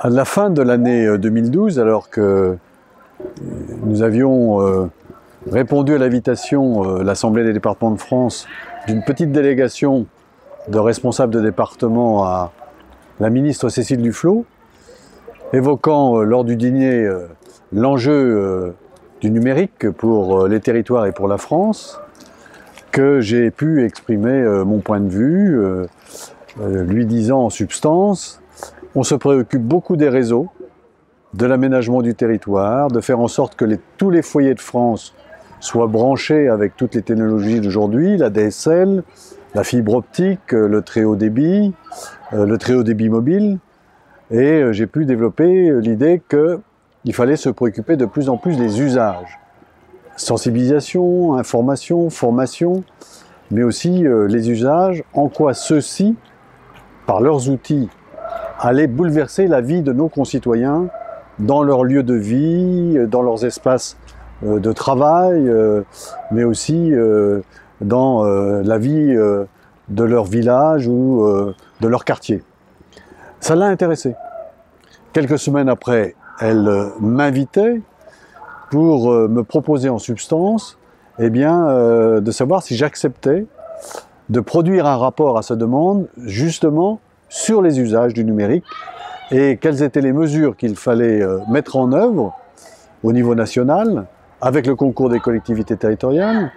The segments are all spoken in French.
À la fin de l'année 2012, alors que nous avions répondu à l'invitation l'Assemblée des départements de France d'une petite délégation de responsables de département à la ministre Cécile Duflot, évoquant lors du dîner l'enjeu du numérique pour les territoires et pour la France, que j'ai pu exprimer mon point de vue, lui disant en substance: on se préoccupe beaucoup des réseaux, de l'aménagement du territoire, de faire en sorte que tous les foyers de France soient branchés avec toutes les technologies d'aujourd'hui, la DSL, la fibre optique, le très haut débit mobile. Et j'ai pu développer l'idée qu'il fallait se préoccuper de plus en plus des usages. Sensibilisation, information, formation, mais aussi les usages, en quoi ceux-ci, par leurs outils, allaient bouleverser la vie de nos concitoyens dans leur lieu de vie, dans leurs espaces de travail, mais aussi dans la vie de leur village ou de leur quartier. Ça l'a intéressée. Quelques semaines après, elle m'invitait pour me proposer en substance de savoir si j'acceptais de produire un rapport à sa demande, justement, sur les usages du numérique et quelles étaient les mesures qu'il fallait mettre en œuvre au niveau national, avec le concours des collectivités territoriales,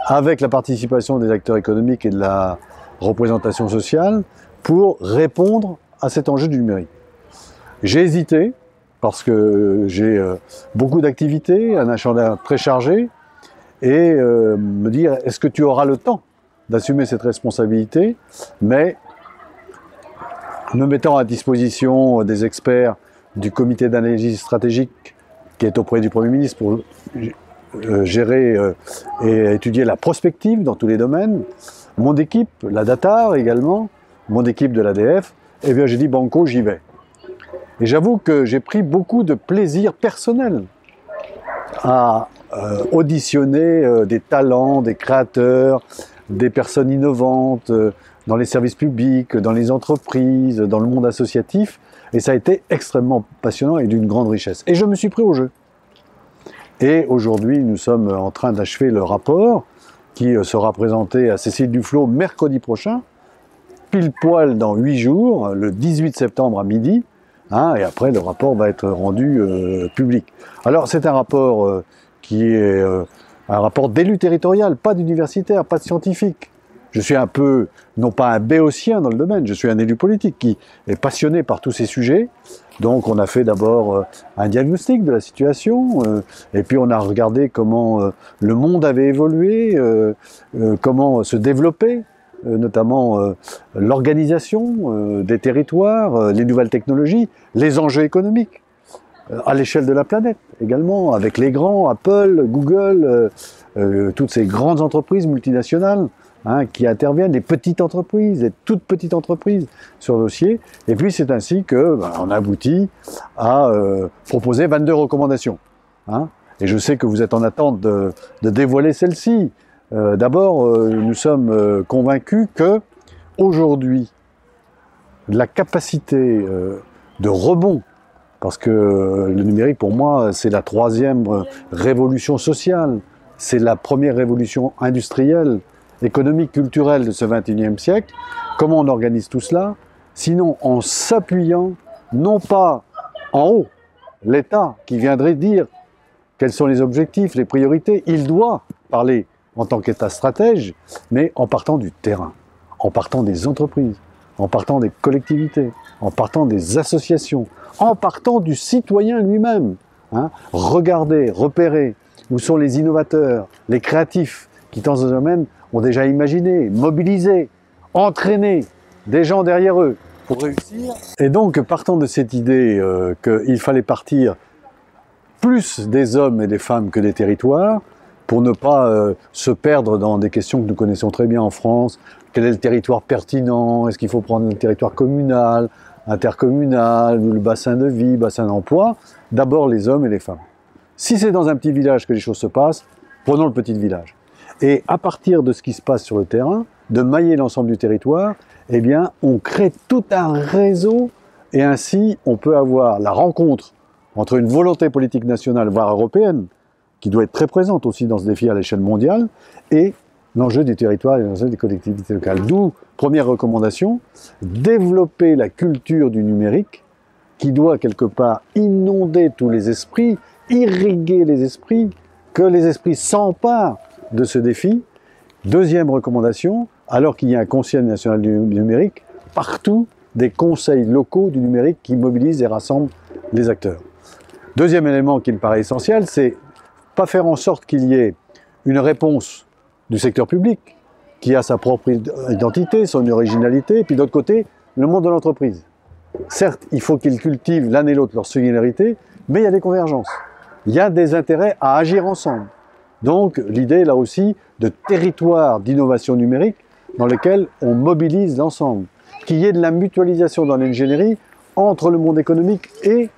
avec la participation des acteurs économiques et de la représentation sociale, pour répondre à cet enjeu du numérique. J'ai hésité, parce que j'ai beaucoup d'activités, un agenda très chargé, et me dire, est-ce que tu auras le temps d'assumer cette responsabilité? Mais me mettant à disposition des experts du comité d'analyse stratégique qui est auprès du Premier ministre pour gérer et étudier la prospective dans tous les domaines, mon équipe, la DATAR également, mon équipe de l'ADF, j'ai dit banco, j'y vais. Et j'avoue que j'ai pris beaucoup de plaisir personnel à auditionner des talents, des créateurs, des personnes innovantes, dans les services publics, dans les entreprises, dans le monde associatif, et ça a été extrêmement passionnant et d'une grande richesse. Et je me suis pris au jeu. Et aujourd'hui, nous sommes en train d'achever le rapport qui sera présenté à Cécile Duflot mercredi prochain, pile poil dans 8 jours, le 18 septembre à midi, et après le rapport va être rendu public. Alors c'est un rapport qui est un rapport d'élu territorial, pas d'universitaire, pas de scientifique. Je suis un peu, non pas un béotien dans le domaine, je suis un élu politique qui est passionné par tous ces sujets. Donc on a fait d'abord un diagnostic de la situation, et puis on a regardé comment le monde avait évolué, comment se développer, notamment l'organisation des territoires, les nouvelles technologies, les enjeux économiques, à l'échelle de la planète également, avec les grands, Apple, Google, toutes ces grandes entreprises multinationales, qui interviennent, les petites entreprises, les toutes petites entreprises sur le dossier. Et puis c'est ainsi qu'on aboutit à proposer 22 recommandations. Et je sais que vous êtes en attente de dévoiler celles-ci. D'abord, nous sommes convaincus que aujourd'hui, la capacité de rebond, parce que le numérique pour moi c'est la 3e révolution sociale, c'est la première révolution industrielle, économique, culturelle de ce XXIe siècle. Comment on organise tout cela? Sinon en s'appuyant, non pas en haut, l'État qui viendrait dire quels sont les objectifs, les priorités, il doit parler en tant qu'État stratège, mais en partant du terrain, en partant des entreprises, en partant des collectivités, en partant des associations, en partant du citoyen lui-même. Regarder, repérer où sont les innovateurs, les créatifs qui dans ce domaine ont déjà imaginé, mobilisé, entraîné des gens derrière eux pour réussir. Et donc, partant de cette idée qu'il fallait partir plus des hommes et des femmes que des territoires, pour ne pas se perdre dans des questions que nous connaissons très bien en France. Quel est le territoire pertinent? Est-ce qu'il faut prendre le territoire communal, intercommunal, le bassin de vie, bassin d'emploi? D'abord les hommes et les femmes. Si c'est dans un petit village que les choses se passent, prenons le petit village. Et à partir de ce qui se passe sur le terrain, de mailler l'ensemble du territoire, on crée tout un réseau Et ainsi, on peut avoir la rencontre entre une volonté politique nationale, voire européenne, qui doit être très présente aussi dans ce défi à l'échelle mondiale, et l'enjeu du territoire et l'enjeu des collectivités locales. D'où, première recommandation, développer la culture du numérique, qui doit quelque part inonder tous les esprits, irriguer les esprits, que les esprits s'emparent de ce défi. Deuxième recommandation, alors qu'il y a un Conseil national du numérique, partout des conseils locaux du numérique qui mobilisent et rassemblent les acteurs. Deuxième élément qui me paraît essentiel, c'est pas faire en sorte qu'il y ait une réponse du secteur public qui a sa propre identité, son originalité, et puis d'autre côté, le monde de l'entreprise. Certes, il faut qu'ils cultivent l'un et l'autre leur singularité, mais il y a des convergences. Il y a des intérêts à agir ensemble. Donc l'idée là aussi de territoire d'innovation numérique dans lequel on mobilise l'ensemble. Qu'il y ait de la mutualisation dans l'ingénierie entre le monde économique et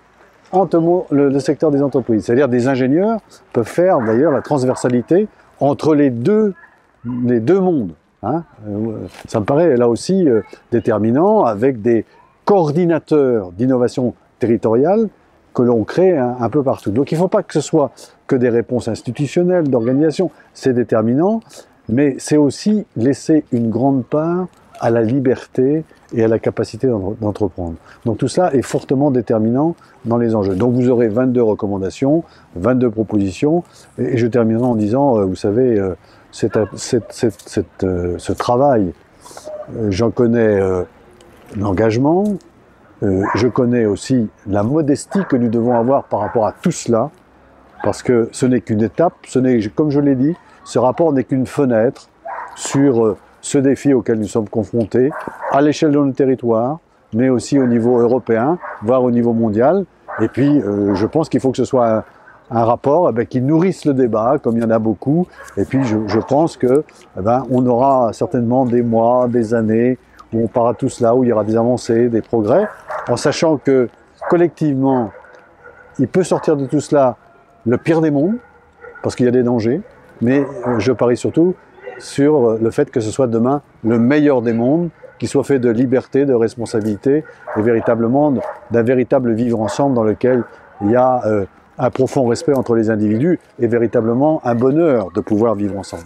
entre le secteur des entreprises. C'est-à-dire des ingénieurs peuvent faire d'ailleurs la transversalité entre les deux mondes. Hein. Ça me paraît là aussi déterminant, avec des coordinateurs d'innovation territoriale que l'on crée un peu partout. Donc il ne faut pas que ce soit que des réponses institutionnelles, d'organisation, c'est déterminant, mais c'est aussi laisser une grande part à la liberté et à la capacité d'entreprendre. Donc tout cela est fortement déterminant dans les enjeux. Donc vous aurez 22 recommandations, 22 propositions, et je terminerai en disant, vous savez, ce travail, j'en connais l'engagement, je connais aussi la modestie que nous devons avoir par rapport à tout cela, parce que ce n'est qu'une étape, comme je l'ai dit, ce rapport n'est qu'une fenêtre sur ce défi auquel nous sommes confrontés, à l'échelle de nos territoires, mais aussi au niveau européen, voire au niveau mondial. Et puis, je pense qu'il faut que ce soit un rapport qui nourrisse le débat, comme il y en a beaucoup. Et puis, je pense que on aura certainement des mois, des années, où on parlera de tout cela, où il y aura des avancées, des progrès, en sachant que, collectivement, il peut sortir de tout cela le pire des mondes, parce qu'il y a des dangers, mais je parie surtout sur le fait que ce soit demain le meilleur des mondes, qui soit fait de liberté, de responsabilité, et véritablement d'un véritable vivre ensemble dans lequel il y a un profond respect entre les individus et véritablement un bonheur de pouvoir vivre ensemble.